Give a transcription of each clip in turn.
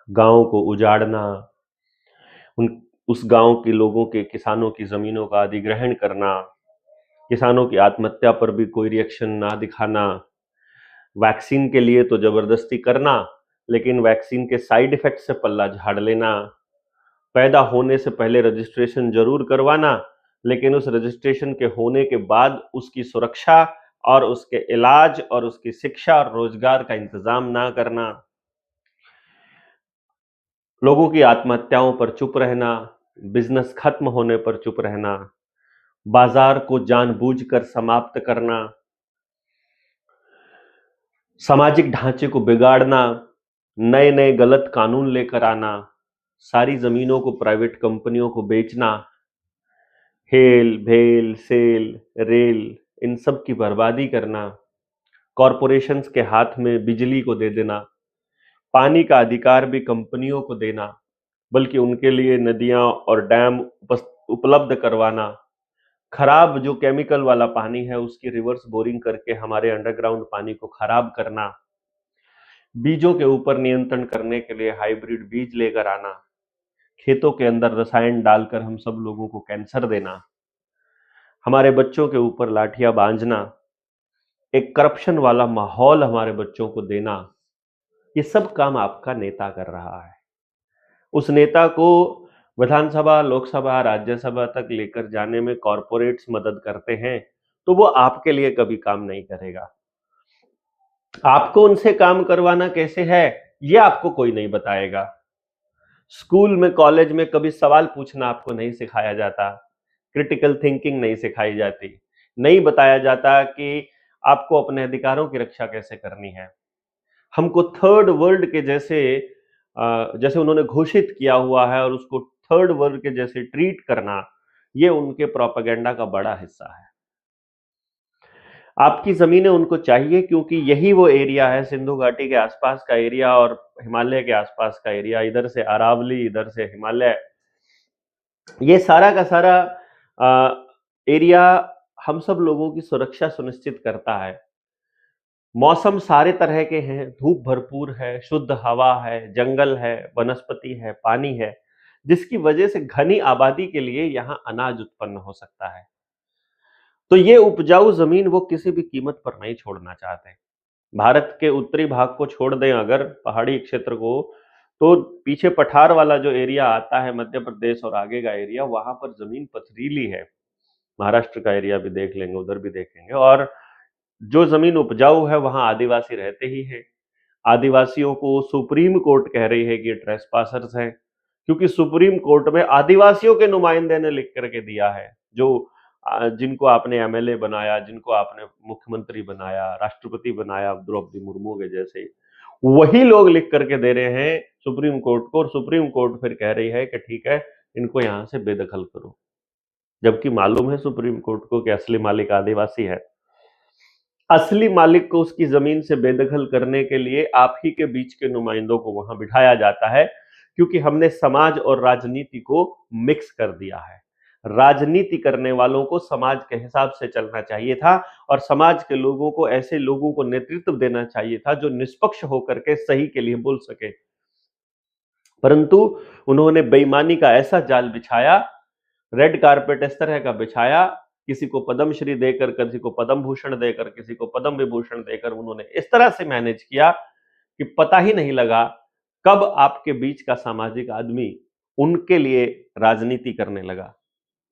गांव को उजाड़ना, उन उस गांव के लोगों के किसानों की जमीनों का अधिग्रहण करना, किसानों की आत्महत्या पर भी कोई रिएक्शन ना दिखाना, वैक्सीन के लिए तो जबरदस्ती करना, लेकिन वैक्सीन के साइड इफेक्ट से पल्ला झाड़ लेना, पैदा होने से पहले रजिस्ट्रेशन जरूर करवाना, लेकिन उस रजिस्ट्रेशन के होने के बाद उसकी सुरक्षा और उसके इलाज और उसकी शिक्षा और रोजगार का इंतजाम ना करना, लोगों की आत्महत्याओं पर चुप रहना, बिजनेस खत्म होने पर चुप रहना, बाजार को जानबूझकर समाप्त करना, सामाजिक ढांचे को बिगाड़ना, नए नए गलत कानून लेकर आना, सारी जमीनों को प्राइवेट कंपनियों को बेचना, हेल भेल सेल रेल इन सब की बर्बादी करना, कॉरपोरेशंस के हाथ में बिजली को दे देना, पानी का अधिकार भी कंपनियों को देना, बल्कि उनके लिए नदियां और डैम उपलब्ध करवाना, खराब जो केमिकल वाला पानी है उसकी रिवर्स बोरिंग करके हमारे अंडरग्राउंड पानी को खराब करना, बीजों के ऊपर नियंत्रण करने के लिए हाइब्रिड बीज लेकर आना, खेतों के अंदर रसायन डालकर हम सब लोगों को कैंसर देना, हमारे बच्चों के ऊपर लाठियां बांधना, एक करप्शन वाला माहौल हमारे बच्चों को देना, ये सब काम आपका नेता कर रहा है। उस नेता को विधानसभा, लोकसभा, राज्यसभा तक लेकर जाने में कॉरपोरेट्स मदद करते हैं, तो वो आपके लिए कभी काम नहीं करेगा। आपको उनसे काम करवाना कैसे है, ये आपको कोई नहीं बताएगा। स्कूल में, कॉलेज में कभी सवाल पूछना आपको नहीं सिखाया जाता, क्रिटिकल थिंकिंग नहीं सिखाई जाती, नहीं बताया जाता कि आपको अपने अधिकारों की रक्षा कैसे करनी है। हमको थर्ड वर्ल्ड के जैसे जैसे उन्होंने घोषित किया हुआ है और उसको थर्ड वर्ल्ड के जैसे ट्रीट करना, ये उनके प्रोपेगेंडा का बड़ा हिस्सा है। आपकी जमीनें उनको चाहिए क्योंकि यही वो एरिया है, सिंधु घाटी के आसपास का एरिया और हिमालय के आसपास का एरिया, इधर से अरावली, इधर से हिमालय, ये सारा का सारा एरिया हम सब लोगों की सुरक्षा सुनिश्चित करता है। मौसम सारे तरह के हैं, धूप भरपूर है, शुद्ध हवा है, जंगल है, वनस्पति है, पानी है, जिसकी वजह से घनी आबादी के लिए यहाँ अनाज उत्पन्न हो सकता है। तो ये उपजाऊ जमीन वो किसी भी कीमत पर नहीं छोड़ना चाहते। भारत के उत्तरी भाग को छोड़ दें अगर, पहाड़ी क्षेत्र को, तो पीछे पठार वाला जो एरिया आता है, मध्य प्रदेश और आगे का एरिया, वहां पर जमीन पथरीली है। महाराष्ट्र का एरिया भी देख लेंगे, उधर भी देखेंगे, और जो जमीन उपजाऊ है वहां आदिवासी रहते ही हैं। आदिवासियों को सुप्रीम कोर्ट कह रही है कि ये ट्रेसपासर्स हैं, क्योंकि सुप्रीम कोर्ट में आदिवासियों के नुमाइंदे ने लिख करके दिया है, जो जिनको आपने एमएलए बनाया, जिनको आपने मुख्यमंत्री बनाया, राष्ट्रपति बनाया, द्रौपदी मुर्मू के जैसे, वही लोग लिख करके दे रहे हैं सुप्रीम कोर्ट को, और सुप्रीम कोर्ट फिर कह रही है कि ठीक है, इनको यहां से बेदखल करो, जबकि मालूम है सुप्रीम कोर्ट को कि असली मालिक आदिवासी है। असली मालिक को उसकी जमीन से बेदखल करने के लिए आप ही के बीच के नुमाइंदों को वहां बिठाया जाता है, क्योंकि हमने समाज और राजनीति को मिक्स कर दिया है। राजनीति करने वालों को समाज के हिसाब से चलना चाहिए था, और समाज के लोगों को ऐसे लोगों को नेतृत्व देना चाहिए था जो निष्पक्ष होकर के सही के लिए बोल सके। परंतु उन्होंने बेईमानी का ऐसा जाल बिछाया, रेड कारपेट इस तरह का बिछाया, किसी को पद्मश्री देकर, किसी को पद्म भूषण देकर, किसी को पद्म विभूषण देकर उन्होंने इस तरह से मैनेज किया कि पता ही नहीं लगा कब आपके बीच का सामाजिक आदमी उनके लिए राजनीति करने लगा,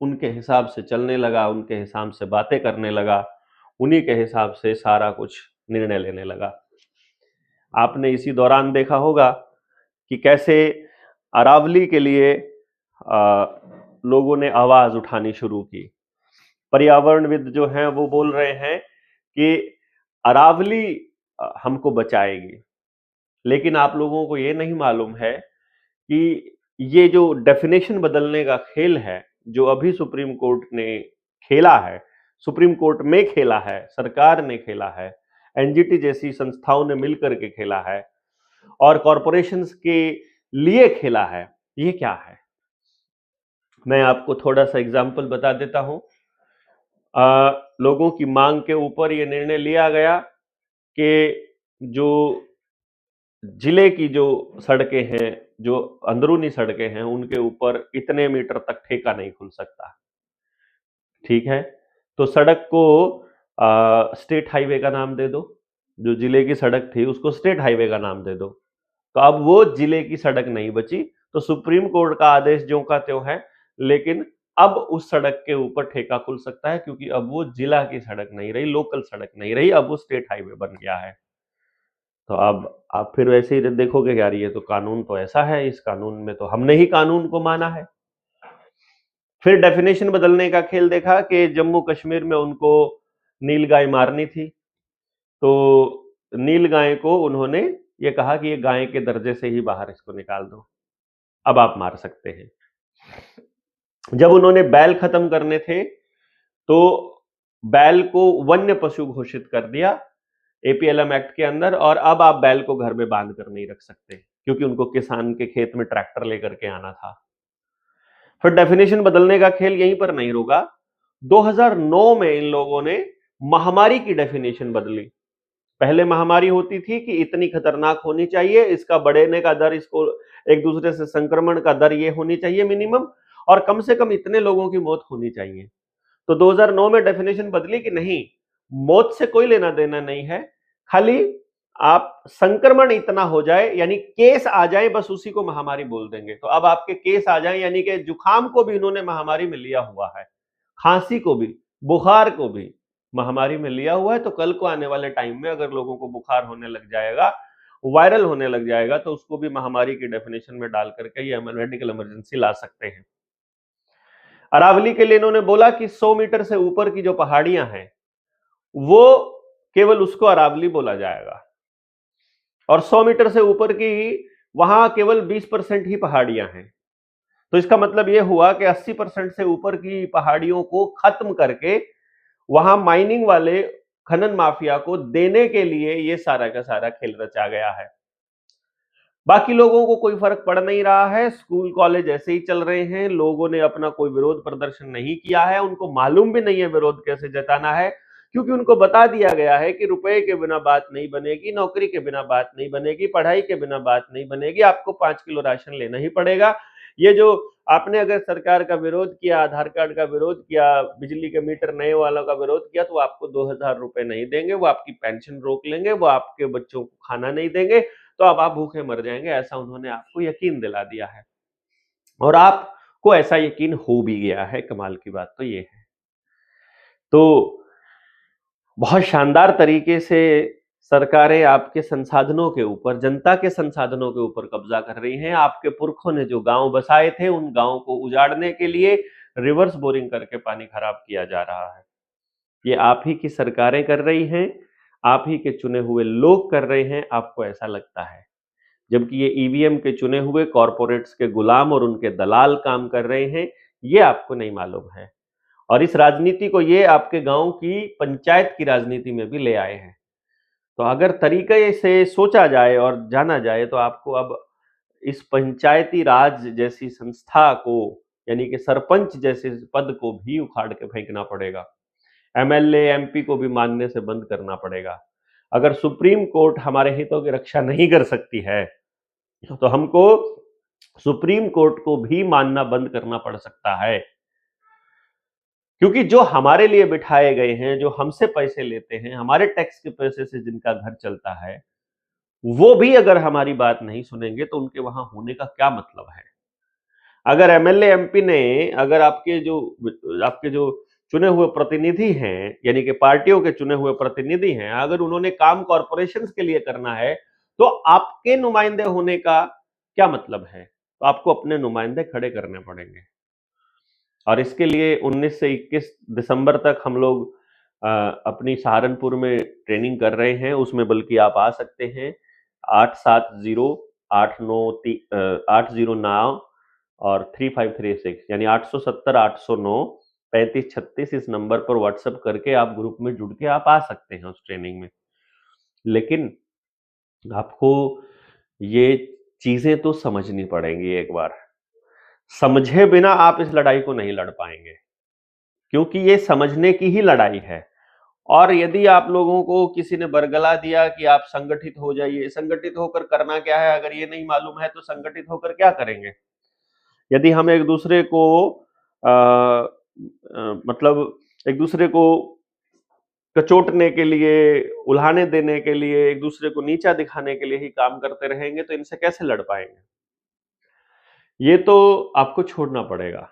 उनके हिसाब से चलने लगा, उनके हिसाब से बातें करने लगा, उन्हीं के हिसाब से सारा कुछ निर्णय लेने लगा। आपने इसी दौरान देखा होगा कि कैसे अरावली के लिए लोगों ने आवाज उठानी शुरू की। पर्यावरणविद जो हैं वो बोल रहे हैं कि अरावली हमको बचाएगी, लेकिन आप लोगों को ये नहीं मालूम है कि ये जो डेफिनेशन बदलने का खेल है, जो अभी सुप्रीम कोर्ट ने खेला है, सुप्रीम कोर्ट में खेला है, सरकार ने खेला है, एनजीटी जैसी संस्थाओं ने मिलकर के खेला है और कॉरपोरेशंस के लिए खेला है, ये क्या है? मैं आपको थोड़ा सा एग्जाम्पल बता देता हूं। लोगों की मांग के ऊपर ये निर्णय लिया गया कि जो जिले की जो सड़कें हैं, जो अंदरूनी सड़कें हैं, उनके ऊपर इतने मीटर तक ठेका नहीं खुल सकता। ठीक है, तो सड़क को स्टेट हाईवे का नाम दे दो। जो जिले की सड़क थी उसको स्टेट हाईवे का नाम दे दो। तो अब वो जिले की सड़क नहीं बची। तो सुप्रीम कोर्ट का आदेश ज्यों का त्यों है, लेकिन अब उस सड़क के ऊपर ठेका खुल सकता है, क्योंकि अब वो जिला की सड़क नहीं रही, लोकल सड़क नहीं रही, अब वो स्टेट हाईवे बन गया है। तो अब आप फिर वैसे ही देखोगे यार, ये तो कानून तो ऐसा है, इस कानून में तो हमने ही कानून को माना है। फिर डेफिनेशन बदलने का खेल देखा कि जम्मू कश्मीर में उनको नीलगाय मारनी थी, तो नीलगाय को उन्होंने ये कहा कि ये गाय के दर्जे से ही बाहर इसको निकाल दो, अब आप मार सकते हैं। जब उन्होंने बैल खत्म करने थे, तो बैल को वन्य पशु घोषित कर दिया एपीएलएम एक्ट के अंदर, और अब आप बैल को घर में बांध कर नहीं रख सकते, क्योंकि उनको किसान के खेत में ट्रैक्टर लेकर के आना था। फिर डेफिनेशन बदलने का खेल यहीं पर नहीं रुका। 2009 में इन लोगों ने महामारी की डेफिनेशन बदली। पहले महामारी होती थी कि इतनी खतरनाक होनी चाहिए, इसका बढ़ने का दर, इसको एक दूसरे से संक्रमण का दर ये होनी चाहिए मिनिमम, और कम से कम इतने लोगों की मौत होनी चाहिए। तो 2009 में डेफिनेशन बदली कि नहीं, मौत से कोई लेना देना नहीं है, खाली आप संक्रमण इतना हो जाए, यानी केस आ जाए, बस उसी को महामारी बोल देंगे। तो अब आपके केस आ जाए, यानी कि जुकाम को भी इन्होंने महामारी में लिया हुआ है, खांसी को भी, बुखार को भी महामारी में लिया हुआ है। तो कल को आने वाले टाइम में अगर लोगों को बुखार होने लग जाएगा, वायरल होने लग जाएगा, तो उसको भी महामारी की डेफिनेशन में डाल करके ये मेडिकल इमरजेंसी ला सकते हैं। अरावली के लिए इन्होंने बोला कि 100 मीटर से ऊपर की जो पहाड़ियां हैं, वो केवल उसको अरावली बोला जाएगा, और 100 मीटर से ऊपर की वहां केवल 20% ही पहाड़ियां हैं। तो इसका मतलब यह हुआ कि 80% से ऊपर की पहाड़ियों को खत्म करके वहां माइनिंग वाले खनन माफिया को देने के लिए यह सारा का सारा खेल रचा गया है। बाकी लोगों को कोई फर्क पड़ नहीं रहा है, स्कूल कॉलेज ऐसे ही चल रहे हैं, लोगों ने अपना कोई विरोध प्रदर्शन नहीं किया है, उनको मालूम भी नहीं है विरोध कैसे जताना है, क्योंकि उनको बता दिया गया है कि रुपए के बिना बात नहीं बनेगी, नौकरी के बिना बात नहीं बनेगी, पढ़ाई के बिना बात नहीं बनेगी, आपको 5 किलो राशन लेना ही पड़ेगा। ये जो आपने अगर सरकार का विरोध किया, आधार कार्ड का विरोध किया, बिजली के मीटर नए वालों का विरोध किया, तो आपको 2000 रुपए नहीं देंगे, वो आपकी पेंशन रोक लेंगे, वो आपके बच्चों को खाना नहीं देंगे, तो अब आप भूखे मर जाएंगे, ऐसा उन्होंने आपको यकीन दिला दिया है, और आपको ऐसा यकीन हो भी गया है। कमाल की बात तो ये है। तो बहुत शानदार तरीके से सरकारें आपके संसाधनों के ऊपर, जनता के संसाधनों के ऊपर कब्जा कर रही हैं। आपके पुरखों ने जो गांव बसाए थे, उन गांवों को उजाड़ने के लिए रिवर्स बोरिंग करके पानी खराब किया जा रहा है। ये आप ही की सरकारें कर रही हैं, आप ही के चुने हुए लोग कर रहे हैं, आपको ऐसा लगता है, जबकि ये ईवीएम के चुने हुए कॉरपोरेट्स के गुलाम और उनके दलाल काम कर रहे हैं, ये आपको नहीं मालूम है। और इस राजनीति को ये आपके गांव की पंचायत की राजनीति में भी ले आए हैं। तो अगर तरीके से सोचा जाए और जाना जाए, तो आपको अब इस पंचायती राज जैसी संस्था को, यानी कि सरपंच जैसे पद को भी उखाड़ के फेंकना पड़ेगा, एमएलए एमपी को भी मानने से बंद करना पड़ेगा। अगर सुप्रीम कोर्ट हमारे हितों की रक्षा नहीं कर सकती है, तो हमको सुप्रीम कोर्ट को भी मानना बंद करना पड़ सकता है, क्योंकि जो हमारे लिए बिठाए गए हैं, जो हमसे पैसे लेते हैं, हमारे टैक्स के पैसे से जिनका घर चलता है, वो भी अगर हमारी बात नहीं सुनेंगे, तो उनके वहां होने का क्या मतलब है। अगर एमएलए एमपी ने, अगर आपके जो चुने हुए प्रतिनिधि हैं, यानी कि पार्टियों के चुने हुए प्रतिनिधि हैं, अगर उन्होंने काम कॉरपोरेशंस के लिए करना है, तो आपके नुमाइंदे होने का क्या मतलब है। तो आपको अपने नुमाइंदे खड़े करने पड़ेंगे, और इसके लिए 19 से 21 दिसंबर तक हम लोग अपनी सहारनपुर में ट्रेनिंग कर रहे हैं। उसमें बल्कि आप आ सकते हैं, 870-809 और 3536, यानी 870-809-3536, इस नंबर पर व्हाट्सएप करके आप ग्रुप में जुड़ के आप आ सकते हैं उस ट्रेनिंग में। लेकिन आपको ये चीजें तो समझनी पड़ेंगी एक बार। समझे बिना आप इस लड़ाई को नहीं लड़ पाएंगे, क्योंकि ये समझने की ही लड़ाई है। और यदि आप लोगों को किसी ने बरगला दिया कि आप संगठित हो जाइए, संगठित होकर करना क्या है, अगर ये नहीं मालूम है तो संगठित होकर क्या करेंगे? यदि हम एक दूसरे को मतलब एक दूसरे को कचोटने के लिए, उल्हाने देने के लिए, एक दूसरे को नीचा दिखाने के लिए ही काम करते रहेंगे तो इनसे कैसे लड़ पाएंगे? ये तो आपको छोड़ना पड़ेगा।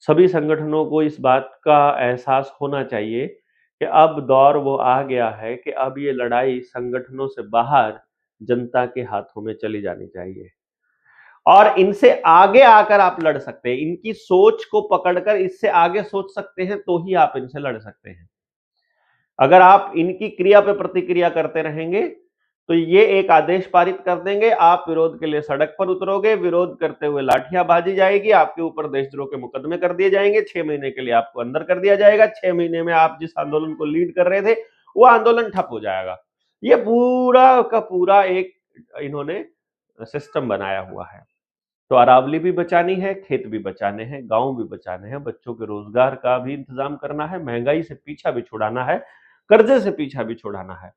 सभी संगठनों को इस बात का एहसास होना चाहिए कि अब दौर वो आ गया है कि अब ये लड़ाई संगठनों से बाहर जनता के हाथों में चली जानी चाहिए और इनसे आगे आकर आप लड़ सकते हैं। इनकी सोच को पकड़कर इससे आगे सोच सकते हैं तो ही आप इनसे लड़ सकते हैं। अगर आप इनकी क्रिया पे प्रतिक्रिया करते रहेंगे तो ये एक आदेश पारित कर देंगे, आप विरोध के लिए सड़क पर उतरोगे, विरोध करते हुए लाठियां बाजी जाएगी, आपके ऊपर देशद्रोह के मुकदमे कर दिए जाएंगे, 6 महीने के लिए आपको अंदर कर दिया जाएगा, 6 महीने में आप जिस आंदोलन को लीड कर रहे थे वो आंदोलन ठप हो जाएगा। ये पूरा का पूरा एक इन्होंने सिस्टम बनाया हुआ है। तो अरावली भी बचानी है, खेत भी बचाने हैं, गांव भी बचाने हैं, बच्चों के रोजगार का भी इंतजाम करना है, महंगाई से पीछा भी छुड़ाना है, कर्जे से पीछा भी छुड़ाना है।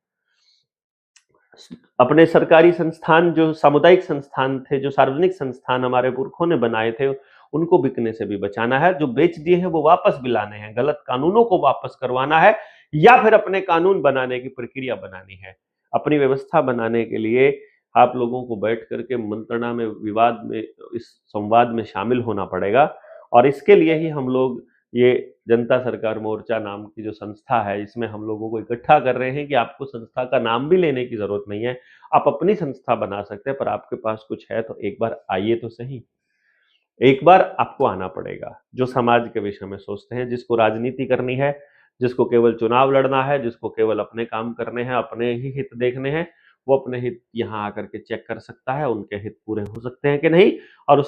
अपने सरकारी संस्थान, जो सामुदायिक संस्थान थे, जो सार्वजनिक संस्थान हमारे पुरखों ने बनाए थे, उनको बिकने से भी बचाना है। जो बेच दिए हैं वो वापस भी लाने हैं, गलत कानूनों को वापस करवाना है या फिर अपने कानून बनाने की प्रक्रिया बनानी है। अपनी व्यवस्था बनाने के लिए आप लोगों को बैठ करके मंत्रणा में, विवाद में, इस संवाद में शामिल होना पड़ेगा और इसके लिए ही हम लोग ये जनता सरकार मोर्चा नाम की जो संस्था है, इसमें हम लोगों को इकट्ठा कर रहे हैं कि आपको संस्था का नाम भी लेने की जरूरत नहीं है, आप अपनी संस्था बना सकते हैं, पर आपके पास कुछ है तो एक बार आइए तो सही। एक बार आपको आना पड़ेगा, जो समाज के विषय में सोचते हैं, जिसको राजनीति करनी है, जिसको केवल चुनाव लड़ना है, जिसको केवल अपने काम करने हैं, अपने ही हित देखने हैं, वो अपने हित यहाँ आकर के चेक कर सकता है, उनके हित पूरे हो सकते हैं कि नहीं, और